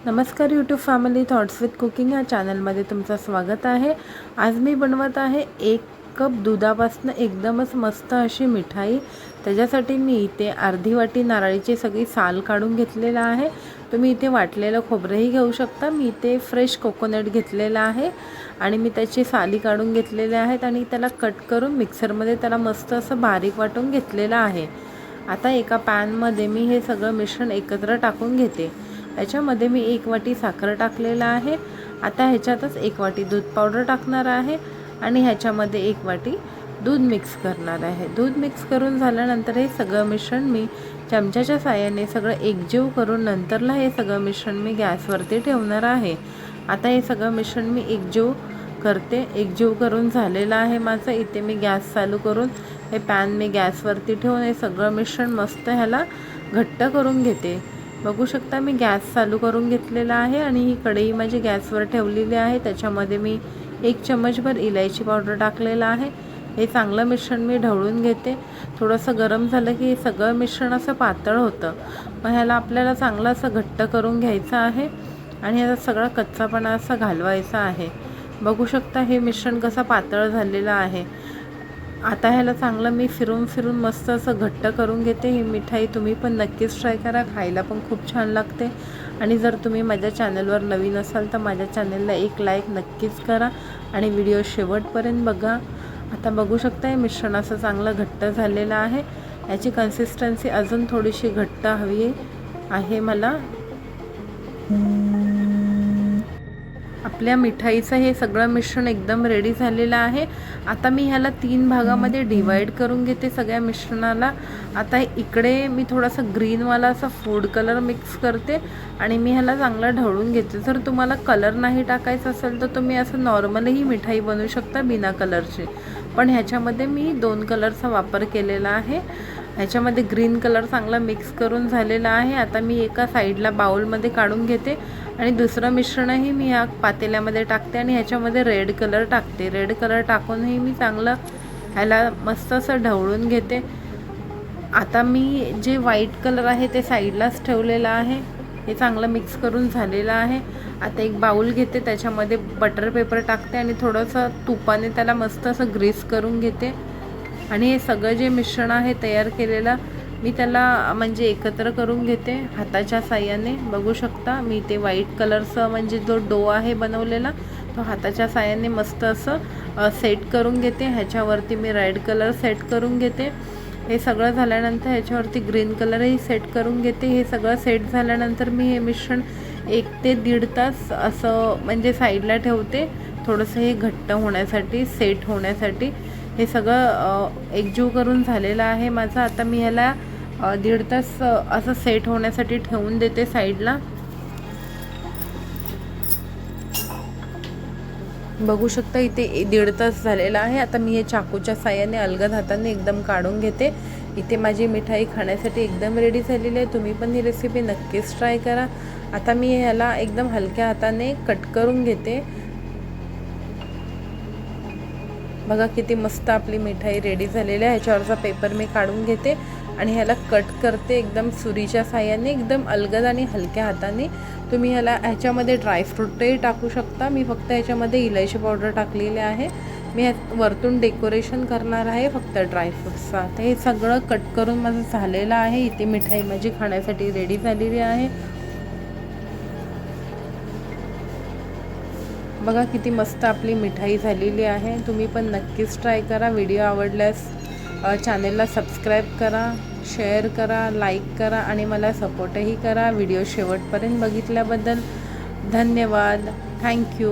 नमस्कार YouTube family, thoughts with cooking या चॅनलमध्ये तुमचं स्वागत आहे। आज मी बनवत आहे 1 कप दुधापासून एकदमच मस्त अशी मिठाई। त्याच्यासाठी मी इथे अर्धी वाटी नारळाची सगळी साल काढून घेतलेला आहे। तुम्ही इथे वाटलेलं खोबरंही घेऊ शकता। मी इथे फ्रेश कोकोनट घेतलेला आहे आणि मी त्याची साली काढून घेतलेल्या आहेत आणि त्याला कट करून मिक्सरमध्ये त्याला मस्त असं बारीक वाटून घेतलेलं आहे। आता एका पॅनमध्ये मी हे सगळं मिश्रण एकत्र टाकून घेते। याच्यामध्ये मी 1 वाटी साखर टाकलेला आहे। आता ह्याच्यातच 1 वाटी दूध पावडर टाकणार आहे आणि ह्याच्यामध्ये 1 वाटी दूध मिक्स करणार आहे। दूध मिक्स करून झाल्यानंतर हे सगळं मिश्रण मी चमच्याच्या साहाय्याने सगळं एकजीव करून नंतरला हे सगळं मिश्रण मी गॅसवरती ठेवणार आहे। आता हे सगळं मिश्रण मी एकजीव करते। एकजीव करून झालेलं आहे माझं। इथे मी गॅस चालू करून हे पॅन मी गॅसवरती ठेवून हे सगळं मिश्रण मस्त ह्याला घट्ट करून घेते। बघू शकता मी गॅस चालू करून घेतलेला आहे आणि ही कढई माझी गॅसवर ठेवलेली आहे। त्याच्यामध्ये मी 1 चमचभर इलायची पावडर टाकलेला आहे। हे चांगलं मिश्रण मी ढवळून घेते। थोडंसं गरम झालं की हे सगळं मिश्रण असं पातळ होतं। मग ह्याला आपल्याला चांगलं असं घट्ट करून घ्यायचं आहे आणि ह्याचा सगळा कच्चापणा असा घालवायचा आहे। बघू शकता हे मिश्रण कसं पातळ झालेलं आहे। आता ह्याला चांगलं मी फिरून मस्त असं घट्ट करून घेते। ही मिठाई तुम्ही पण नक्कीच ट्राय करा, खायला पण खूप छान लागते। आणि जर तुम्ही माझ्या चॅनलवर नवीन असाल तर माझ्या चॅनलला एक लाईक नक्कीच करा आणि व्हिडिओ शेवटपर्यंत बघा। आता बघू शकता हे मिश्रण असं चांगलं घट्ट झालेलं आहे। याची कन्सिस्टन्सी अजून थोडीशी घट्ट हवी आहे मला। आपल्या मिठाईचं हे सगळं मिश्रण एकदम रेडी झालेलं आहे। आता मी ह्याला 3 भागामध्ये डिवाइड करून घेते सगळ्या मिश्रणाला। आता इकडे मी थोडासा ग्रीनवाला असा फूड कलर मिक्स करते आणि मी ह्याला चांगला ढवळून घेते। जर तुम्हाला कलर नाही टाकायचा असेल तर तुम्ही असं नॉर्मलही मिठाई बनवू शकता बिना कलरची, पण ह्याच्यामध्ये मी 2 कलरचा वापर केलेला आहे। ह्याच्यामध्ये ग्रीन कलर चांगला मिक्स करून झालेला आहे। आता मी एका साईडला बाउलमध्ये काढून घेते आणि दुसरं मिश्रणही मी या पातेल्यामध्ये टाकते आणि ह्याच्यामध्ये रेड कलर टाकते। रेड कलर टाकूनही मी चांगलं ह्याला मस्त असं ढवळून घेते। आता मी जे व्हाईट कलर आहे ते साईडलाच ठेवलेलं आहे। हे चांगलं मिक्स करून झालेलं आहे। आता एक बाउल घेते, त्याच्यामध्ये बटर पेपर टाकते आणि थोडंसं तुपाने त्याला मस्त असं ग्रीस करून घेते आणि हे सगळं जे मिश्रण आहे तयार केलेलं मी त्याला म्हणजे एकत्र करून घेते हाताच्या साहाय्याने। बघू शकता मी ते व्हाईट कलरचं म्हणजे जो डो आहे बनवलेला तो हाताच्या साहाय्याने मस्त असं सेट करून घेते। ह्याच्यावरती मी रेड कलर सेट करून घेते। हे सगळं झाल्यानंतर ह्याच्यावरती ग्रीन कलरही सेट करून घेते। हे सगळं सेट झाल्यानंतर मी हे मिश्रण 1 ते 1.5 तास असं म्हणजे साईडला ठेवते, थोडंसं हे घट्ट होण्यासाठी, सेट होण्यासाठी। हे सगळं एकजीव करून झालेलं आहे माझं। आता मी ह्याला 1.5 तास असं सेट होण्यासाठी ठेवून देते साईडला। बघू शकता इथे 1.5 तास झालेला आहे। आता मी हे चाकूच्या साहाय्याने अलगद हाताने एकदम काढून घेते। इथे माझी मिठाई खाण्यासाठी एकदम रेडी झालेली आहे। तुम्ही पण ही रेसिपी नक्कीच ट्राय करा। आता मी ह्याला एकदम हलक्या हाताने कट करून घेते। बघा किती मस्त आपली मिठाई रेडी झालेली आहे। ह्याच्यावरचा पेपर मी काढून घेते आणि ह्याला कट करते एकदम सुरीच्या साहाय्याने, एकदम अलगद आणि हलक्या हाताने। तुम्ही ह्याच्यामध्ये ड्रायफ्रूटही टाकू शकता। मी फक्त ह्याच्यामध्ये इलायची पावडर टाकलेली आहे। मी वरतून डेकोरेशन करणार आहे फक्त ड्रायफ्रूट्सचा। तर हे सगळं कट करून माझं झालेलं आहे। इथे मिठाई माझी खाण्यासाठी रेडी झालेली आहे। बघा किती मस्त आपली मिठाई झालेली आहे। तुम्ही पण नक्कीच ट्राय करा। व्हिडिओ आवडल्यास चॅनलला सबस्क्राईब करा, शेअर करा, लाईक करा आणि मला सपोर्टही करा। व्हिडिओ शेवटपर्यंत बघितल्याबद्दल धन्यवाद। थँक्यू।